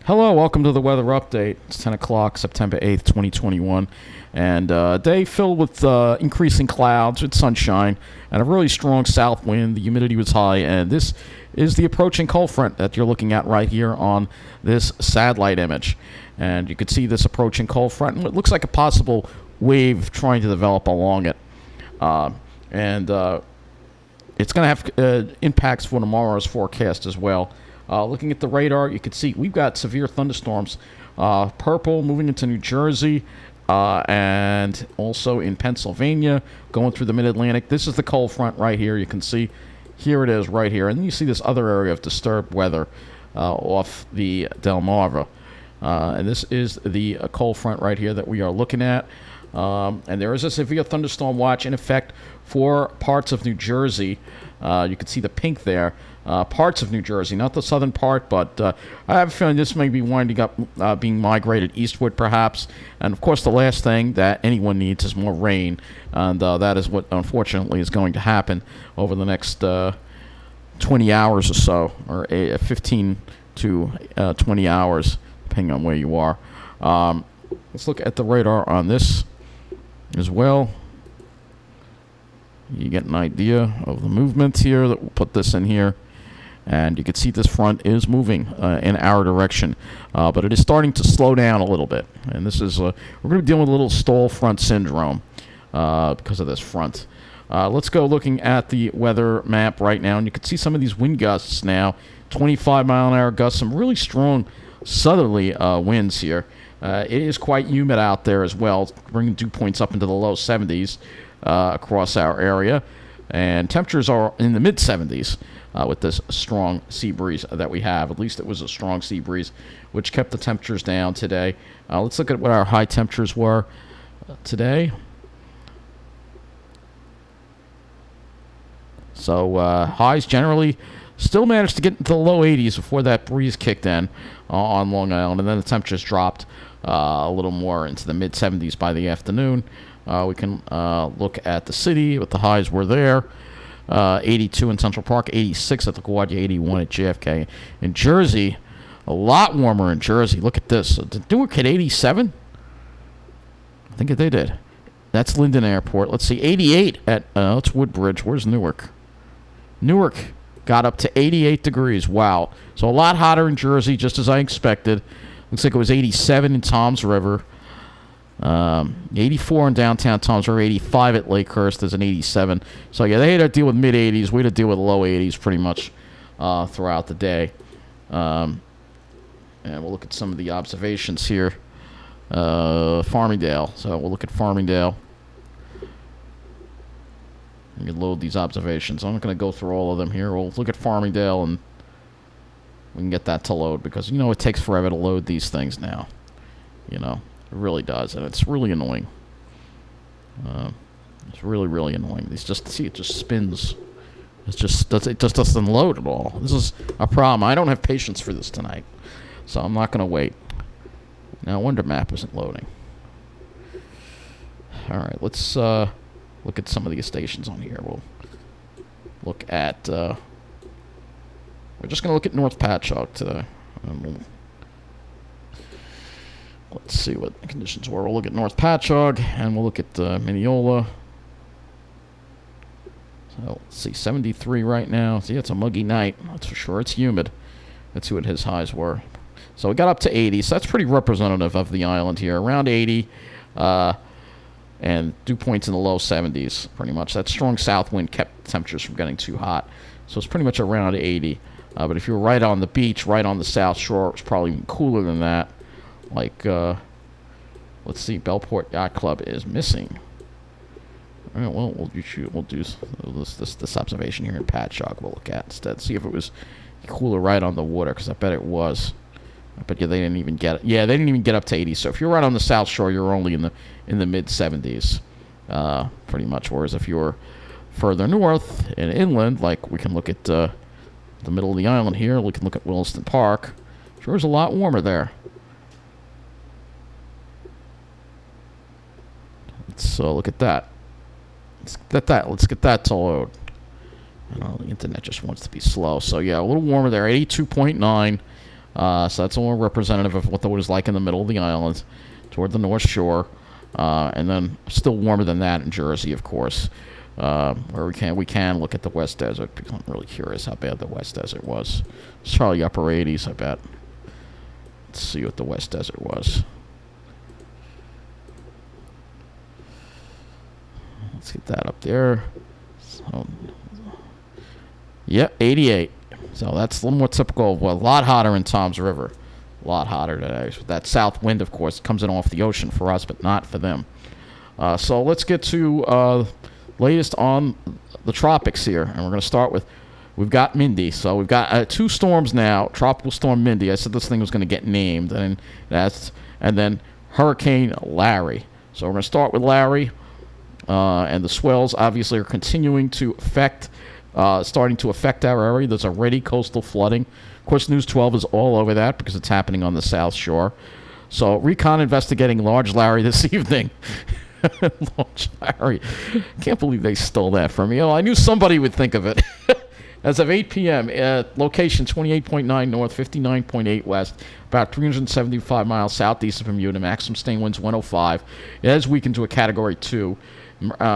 Hello, welcome to the weather update. It's 10 o'clock, September 8th, 2021. And a day filled with increasing clouds with sunshine and a really strong south wind. The humidity was high, and this is the approaching cold front that you're looking at right here on this satellite image. And you can see this approaching cold front, and it looks like a possible wave trying to develop along it. And it's going to have impacts for tomorrow's forecast as well. Looking at the radar, you can see we've got severe thunderstorms. Purple moving into New Jersey and also in Pennsylvania, going through the mid-Atlantic. This is the cold front right here. You can see here it is right here. And then you see this other area of disturbed weather off the Delmarva. And this is the cold front right here that we are looking at. And there is a severe thunderstorm watch in effect for parts of New Jersey. You can see the pink there. Parts of New Jersey, not the southern part, but I have a feeling this may be winding up being migrated eastward, perhaps. And of course, the last thing that anyone needs is more rain, and that is what unfortunately is going to happen over the next 20 hours or so, or 15 to 20 hours, depending on where you are. Let's look at the radar on this as well. You get an idea of the movement here. That we'll put this in here. And you can see this front is moving in our direction. But it is starting to slow down a little bit. And this is, we're going to be dealing with a little stall front syndrome because of this front. Let's go looking at the weather map right now. And you can see some of these wind gusts now. 25-mile-an-hour gusts, some really strong southerly winds here. It is quite humid out there as well, bringing dew points up into the low 70s across our area. And temperatures are in the mid-70s. With this strong sea breeze that we have. At least it was a strong sea breeze, which kept the temperatures down today. Let's look at what our high temperatures were today. So highs generally still managed to get into the low 80s before that breeze kicked in on Long Island, and then the temperatures dropped a little more into the mid-70s by the afternoon. We can look at the city, what the highs were there. 82 in Central Park, 86 at LaGuardia, 81 at JFK. In Jersey, a lot warmer in Jersey. Look at this. Did Newark hit 87? I think they did. That's Linden Airport. Let's see, 88 at, it's Woodbridge. Where's Newark? Newark got up to 88 degrees. Wow. So a lot hotter in Jersey, just as I expected. Looks like it was 87 in Toms River. 84 in downtown Toms River, 85 at Lakehurst. There's an 87. So yeah, they had to deal with mid 80s. We had to deal with low 80s pretty much throughout the day. And we'll look at some of the observations here. Farmingdale. So we'll look at Farmingdale. You can load these observations. I'm not going to go through all of them here. We'll look at Farmingdale and we can get that to load because, you know, it takes forever to load these things now. You know. It really does, and it's really annoying. It's really, really annoying. It's just, see, it just spins. It just doesn't load at all. This is a problem. I don't have patience for this tonight, so I'm not going to wait. Now, Wonder Map isn't loading. All right, let's look at some of the stations on here. We'll look at. We're just going to look at North Patchogue today. Let's see what the conditions were. We'll look at North Patchogue, and we'll look at Mineola. So, let's see, 73 right now. See, it's a muggy night. That's for sure. It's humid. Let's see what his highs were. So, we got up to 80. So, that's pretty representative of the island here. Around 80, and dew points in the low 70s, pretty much. That strong south wind kept temperatures from getting too hot. So, it's pretty much around 80. But if you were right on the beach, right on the South Shore, it was probably even cooler than that. Like, let's see, Bellport Yacht Club is missing. All right, well, we'll do this observation here in Patchogue. We'll look at instead, see if it was cooler right on the water, because I bet it was. I bet you they didn't even get it. Yeah, they didn't even get up to 80. So if you're right on the South Shore, you're only in the mid 70s, pretty much. Whereas if you're further north and inland, like we can look at the middle of the island here, we can look at Williston Park. Sure is a lot warmer there. So look at that. Let's get that to load. The internet just wants to be slow. So yeah, a little warmer there. 82.9 So that's more representative of what it was like in the middle of the island, toward the North Shore, and then still warmer than that in Jersey, of course. Where we can look at the West Desert, because I'm really curious how bad the West Desert was. It's probably upper 80s, I bet. Let's see what the West Desert was. Let's get that up there. So, yeah, 88. So that's a little more typical. Well, a lot hotter in Tom's River. A lot hotter today. That south wind, of course, comes in off the ocean for us, but not for them. So let's get to latest on the tropics here. And we're going to start with, we've got Mindy. So we've got 2 storms now. Tropical Storm Mindy. I said this thing was going to get named. And then Hurricane Larry. So we're going to start with Larry. And the swells obviously are continuing to starting to affect our area. There's already coastal flooding. Of course, News 12 is all over that because it's happening on the South Shore. So, Recon investigating Large Larry this evening. Large Larry. Can't believe they stole that from me. Oh, I knew somebody would think of it. As of 8 p.m., location 28.9 north, 59.8 west, about 375 miles southeast of Bermuda, maximum sustained winds 105. It has weakened to a Category 2.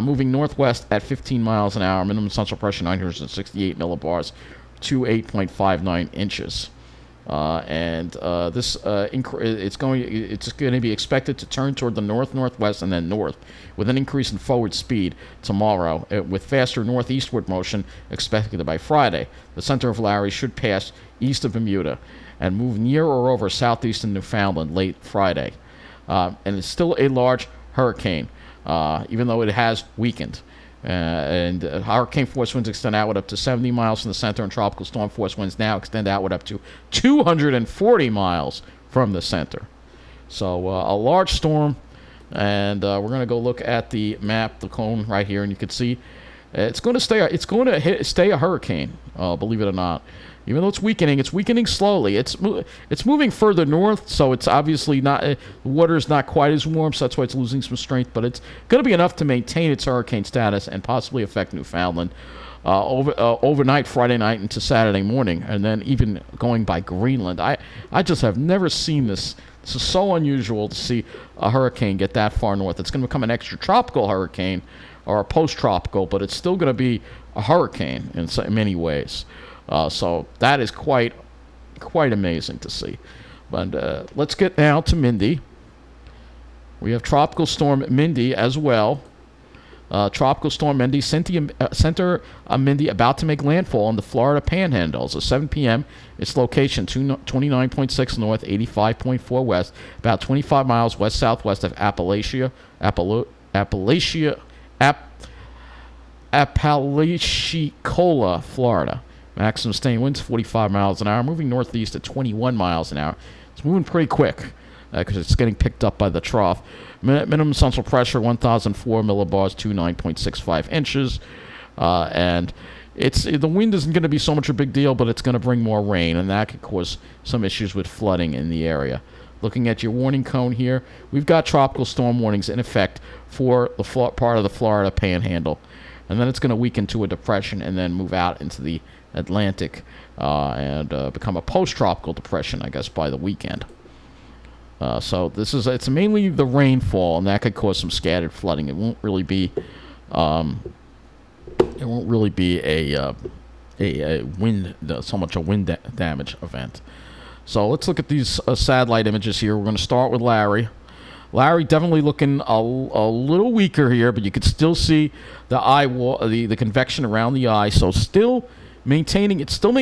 Moving northwest at 15 miles an hour, minimum central pressure 968 millibars to 8.59 inches. It's going to be expected to turn toward the northwest and then north with an increase in forward speed tomorrow, with faster northeastward motion expected by Friday. The center of Larry should pass east of Bermuda and move near or over southeastern Newfoundland late Friday. And it's still a large hurricane. Even though it has weakened. Hurricane force winds extend outward up to 70 miles from the center, and tropical storm force winds now extend outward up to 240 miles from the center. So a large storm, and we're going to go look at the map, the cone right here, and you can see it's going to stay a hurricane, believe it or not. Even though it's weakening slowly. It's moving further north, so it's obviously not, the water is not quite as warm, so that's why it's losing some strength, but it's going to be enough to maintain its hurricane status and possibly affect Newfoundland overnight, Friday night into Saturday morning, and then even going by Greenland. I just have never seen this. This is so unusual to see a hurricane get that far north. It's going to become an extratropical hurricane or a post-tropical, but it's still going to be a hurricane in many ways. So that is quite amazing to see. But let's get now to Mindy. We have Tropical Storm Mindy as well. Tropical Storm Mindy, center Mindy about to make landfall in the Florida Panhandle. So 7 p.m. Its location 29.6 north, 85.4 west, about 25 miles west-southwest of Apalachicola, Florida. Maximum sustained winds 45 miles an hour, moving northeast at 21 miles an hour. It's moving pretty quick because it's getting picked up by the trough. Minimum central pressure 1,004 millibars to 9.65 inches. And the wind isn't going to be so much a big deal, but it's going to bring more rain, and that could cause some issues with flooding in the area. Looking at your warning cone here, we've got tropical storm warnings in effect for the part of the Florida Panhandle. And then it's going to weaken to a depression and then move out into the Atlantic and become a post-tropical depression, I guess, by the weekend. So it's mainly the rainfall, and that could cause some scattered flooding. It won't really be a wind, so much a wind damage event. So let's look at these satellite images here. We're going to start with Larry. Larry definitely looking a little weaker here, but you can still see the eye wall, the convection around the eye. So still maintaining itself.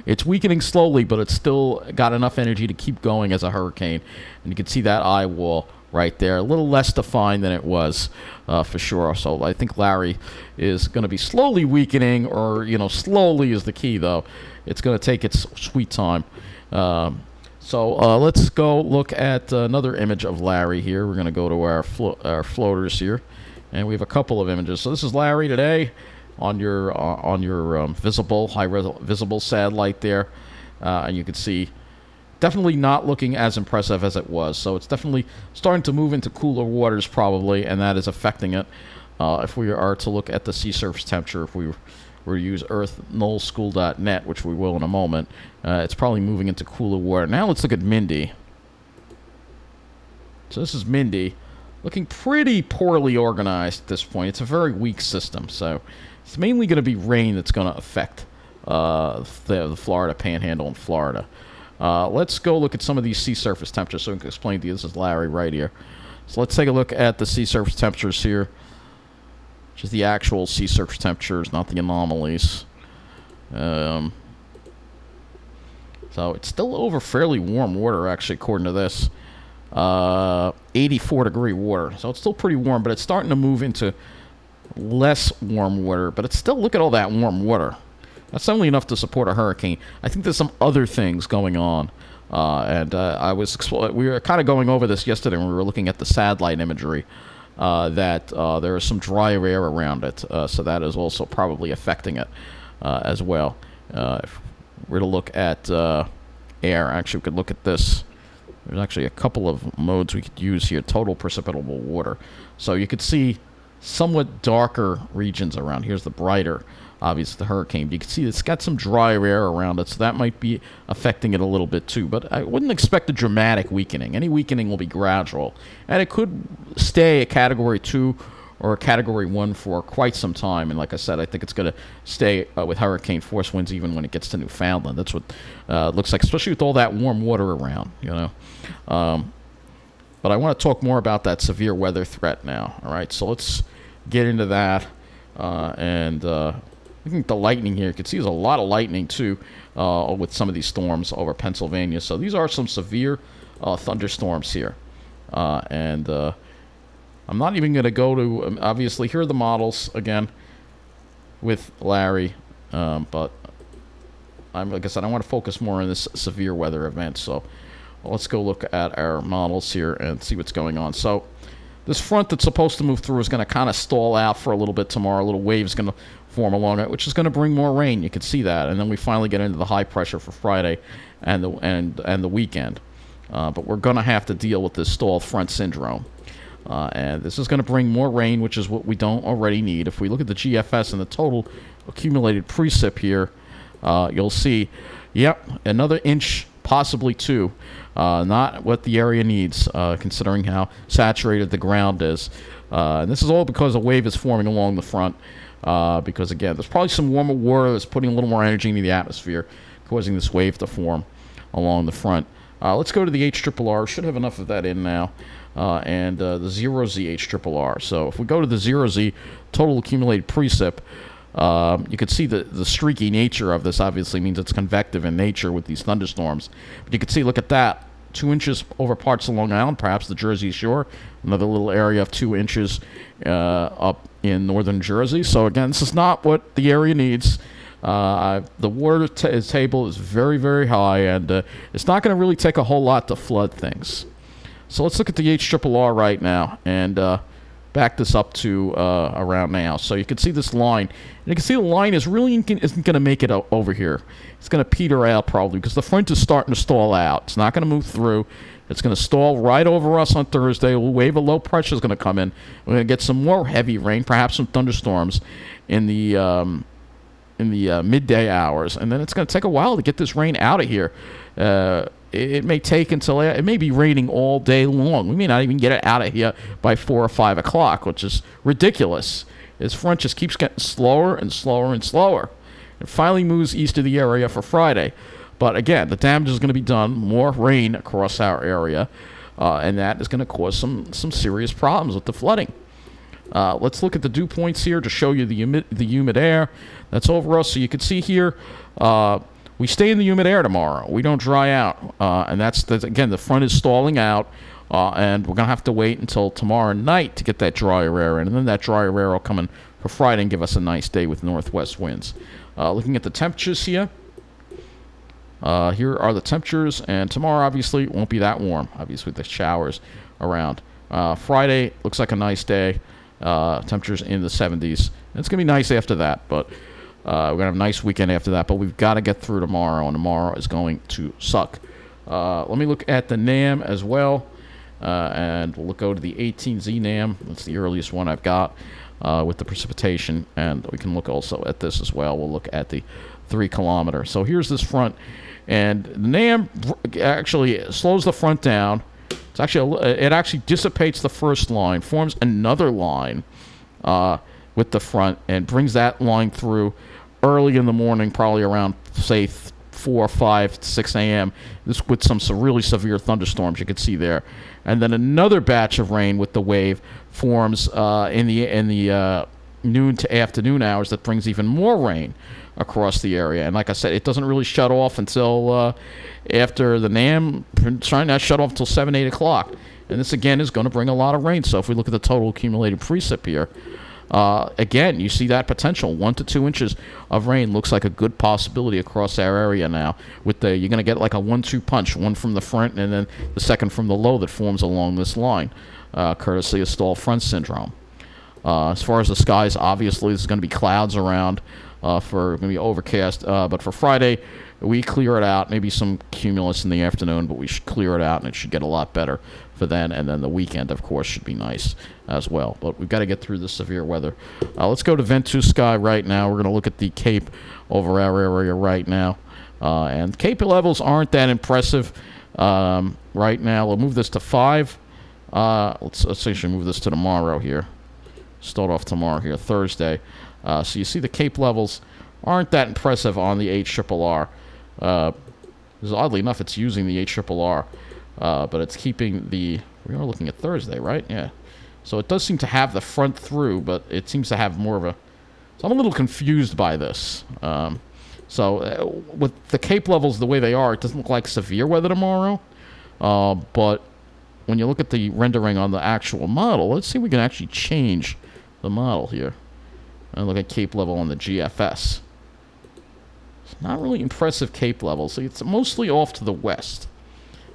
It's weakening slowly, but it's still got enough energy to keep going as a hurricane. And you can see that eye wall right there, a little less defined than it was for sure. So I think Larry is going to be slowly weakening, or slowly is the key though. It's going to take its sweet time. So let's go look at another image of Larry here. We're going to go to our floaters here, and we have a couple of images. So this is Larry today on your visible satellite there, and you can see definitely not looking as impressive as it was. So it's definitely starting to move into cooler waters probably, and that is affecting it. If we are to look at the sea surface temperature, if we were to use earth-null-school.net, which we will in a moment, it's probably moving into cooler water. Now let's look at Mindy. So this is Mindy, looking pretty poorly organized at this point. It's a very weak system, so it's mainly going to be rain that's going to affect the Florida Panhandle in Florida. Let's go look at some of these sea surface temperatures so we can explain to you. This is Larry right here. So let's take a look at the sea surface temperatures here, which is the actual sea surface temperatures, not the anomalies. So it's still over fairly warm water, actually, according to this. 84-degree water. So it's still pretty warm, but it's starting to move into less warm water. But it's still, look at all that warm water. That's only enough to support a hurricane. I think there's some other things going on. We were kind of going over this yesterday when we were looking at the satellite imagery, that there is some drier air around it. So that is also probably affecting it as well. If we're to look at air, actually we could look at this. There's actually a couple of modes we could use here. Total precipitable water. So you could see somewhat darker regions around. Here's the brighter, obviously, the hurricane. You can see it's got some drier air around it, so that might be affecting it a little bit too. But I wouldn't expect a dramatic weakening. Any weakening will be gradual. And it could stay a Category 2 or a Category 1 for quite some time. And like I said, I think it's going to stay with hurricane force winds even when it gets to Newfoundland. That's what it looks like, especially with all that warm water around, you know. But I want to talk more about that severe weather threat now. All right, so let's get into that. Looking at the lightning here, you can see there's a lot of lightning too with some of these storms over Pennsylvania. So these are some severe thunderstorms here. I'm not even going to go to, obviously, here are the models again with Larry. But like I said, I want to focus more on this severe weather event. So let's go look at our models here and see what's going on. So this front that's supposed to move through is going to kind of stall out for a little bit tomorrow. A little wave's going to form along it, which is going to bring more rain. You can see that. And then we finally get into the high pressure for Friday and the weekend. But we're going to have to deal with this stalled front syndrome. And this is going to bring more rain, which is what we don't already need. If we look at the GFS and the total accumulated precip here, you'll see, yep, another inch, possibly two. Not what the area needs, considering how saturated the ground is. And this is all because a wave is forming along the front. Because, again, there's probably some warmer water that's putting a little more energy into the atmosphere, causing this wave to form along the front. Let's go to the HRRR. Should have enough of that in now. And the 0Z HRRR. So if we go to the 0Z, total accumulated precip, you can see the streaky nature of this obviously means it's convective in nature with these thunderstorms. But you can see, look at that, 2 inches over parts of Long Island, perhaps the Jersey Shore, another little area of 2 inches up in northern Jersey. So again, this is not what the area needs. The water table is very, very high, and it's not going to really take a whole lot to flood things. So let's look at the HRRR right now and back this up to around now. So you can see this line. And you can see the line isn't going to make it over here. It's going to peter out probably because the front is starting to stall out. It's not going to move through. It's going to stall right over us on Thursday. A wave of low pressure is going to come in. We're going to get some more heavy rain, perhaps some thunderstorms in the midday hours. And then it's going to take a while to get this rain out of here. It may take until it may be raining all day long. We may not even get it out of here by 4 or 5 o'clock, which is ridiculous. This front just keeps getting slower and slower and slower. It finally moves east of the area for Friday. But again, the damage is going to be done. More rain across our area, and that is going to cause some serious problems with the flooding. Let's look at the dew points here to show you the humid air that's over us. So you can see here, we stay in the humid air tomorrow. We don't dry out. And again, the front is stalling out, and we're going to have to wait until tomorrow night to get that drier air in. And then that drier air will come in for Friday and give us a nice day with northwest winds. Looking at the temperatures here. Here are the temperatures, and tomorrow obviously won't be that warm, obviously with the showers around. Friday looks like a nice day. Temperatures in the 70s. It's going to be nice after that, but we're going to have a nice weekend after that, but we've got to get through tomorrow, and tomorrow is going to suck. Let me look at the NAM as well, and we'll go to the 18Z NAM. That's the earliest one I've got. with the precipitation. And we can look also at this as well. We'll look at the 3 kilometer. So here's this front, and the NAM actually slows the front down. It actually dissipates the first line, forms another line with the front, and brings that line through early in the morning, probably around, say, 4, 5, 6 a.m. This with some really severe thunderstorms you can see there. And then another batch of rain with the wave forms in the noon to afternoon hours that brings even more rain across the area. And like I said, it doesn't really shut off until after the NAM, trying not to shut off until 7, 8 o'clock. And this, again, is going to bring a lot of rain. So if we look at the total accumulated precip here, again, you see that potential. 1 to 2 inches of rain looks like a good possibility across our area now. You're going to get like a 1-2 punch, one from the front and then the second from the low that forms along this line, courtesy of stall front syndrome. As far as the skies, obviously, there's going to be clouds around. For going to be overcast, but for Friday, we clear it out. Maybe some cumulus in the afternoon, but we should clear it out, and it should get a lot better for then. And then the weekend, of course, should be nice as well. But we've got to get through the severe weather. Let's go to Ventus Sky right now. We're going to look at the Cape over our area right now. And Cape levels aren't that impressive right now. We'll move this to 5. Let's actually move this to tomorrow here. Start off tomorrow here, Thursday. So you see the Cape levels aren't that impressive on the HRRR. Oddly enough, it's using the HRRR, but it's keeping the... We are looking at Thursday, right? Yeah. So it does seem to have the front through, but it seems to have more of a... So I'm a little confused by this. With the Cape levels the way they are, it doesn't look like severe weather tomorrow. But when you look at the rendering on the actual model, let's see if we can actually change the model here. And look at Cape level on the GFS. It's not really impressive Cape level. See, it's mostly off to the west.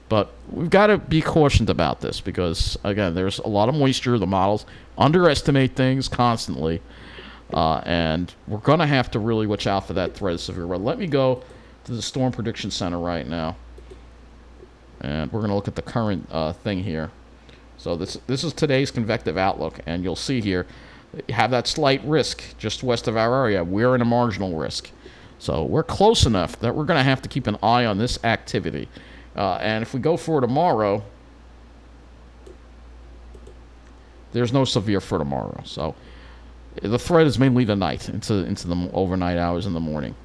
But we've got to be cautioned about this because, again, there's a lot of moisture. The models underestimate things constantly. And we're going to have to really watch out for that threat of severe weather. Let me go to the Storm Prediction Center right now. And we're going to look at the current thing here. So this is today's convective outlook. And you'll see here, you have that slight risk just west of our area. We're in a marginal risk. So we're close enough that we're going to have to keep an eye on this activity. And if we go for tomorrow, there's no severe for tomorrow. So the threat is mainly tonight into the overnight hours in the morning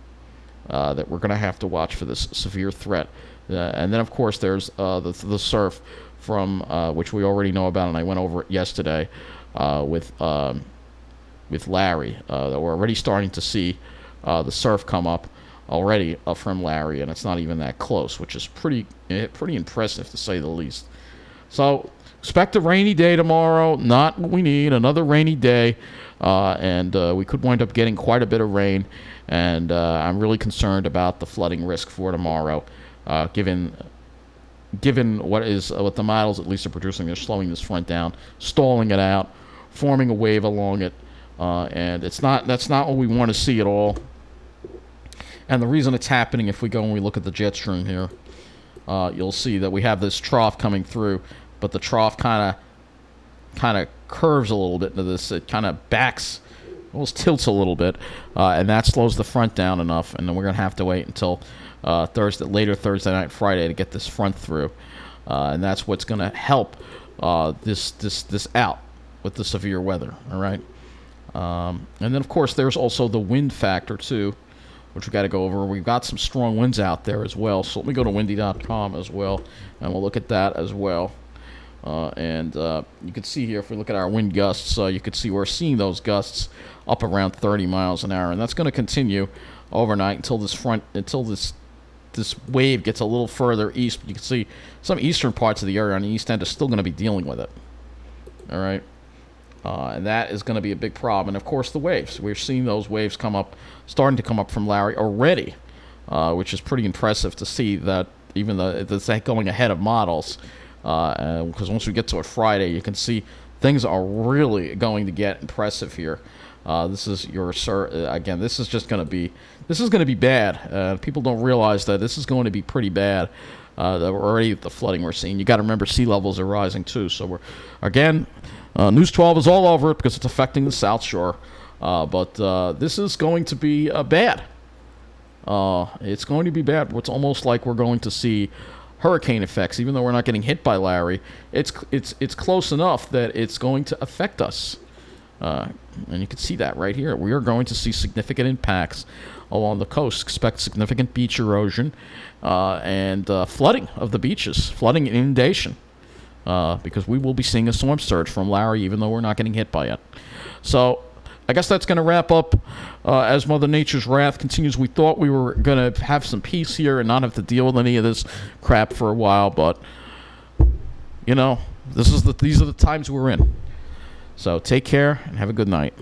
that we're going to have to watch for this severe threat. And then, of course, there's the surf from which we already know about, and I went over it yesterday with Larry. That we're already starting to see the surf come up already from Larry, and it's not even that close, which is pretty impressive to say the least. So expect a rainy day tomorrow. Not what we need. Another rainy day, and we could wind up getting quite a bit of rain. And I'm really concerned about the flooding risk for tomorrow, given what the models at least are producing. They're slowing this front down, stalling it out, forming a wave along it. And that's not what we want to see at all. And the reason it's happening, if we go and we look at the jet stream here, you'll see that we have this trough coming through, but the trough kind of curves a little bit into this. It kind of backs, almost tilts a little bit, and that slows the front down enough. And then we're going to have to wait until later Thursday night, Friday to get this front through, and that's what's going to help this out with the severe weather. All right. And then, of course, there's also the wind factor, too, which we've got to go over. We've got some strong winds out there as well. So let me go to windy.com as well, and we'll look at that as well. And you can see here, if we look at our wind gusts, you can see we're seeing those gusts up around 30 miles an hour. And that's going to continue overnight until this wave gets a little further east. You can see some eastern parts of the area on the east end are still going to be dealing with it. All right. And that is going to be a big problem. And, of course, the waves. We're seeing those waves starting to come up from Larry already, which is pretty impressive to see that even it's going ahead of models. Because once we get to it Friday, you can see things are really going to get impressive here. This is just going to be bad. People don't realize that this is going to be pretty bad The flooding we're seeing. You got to remember sea levels are rising too. So we're again, News 12 is all over it because it's affecting the South Shore. But this is going to be bad. It's going to be bad. It's almost like we're going to see hurricane effects, even though we're not getting hit by Larry. It's close enough that it's going to affect us. And you can see that right here. We are going to see significant impacts along the coast. Expect significant beach erosion and flooding of the beaches, flooding and inundation, because we will be seeing a storm surge from Larry, even though we're not getting hit by it. So I guess that's going to wrap up as Mother Nature's wrath continues. We thought we were going to have some peace here and not have to deal with any of this crap for a while, but these are the times we're in. So take care and have a good night.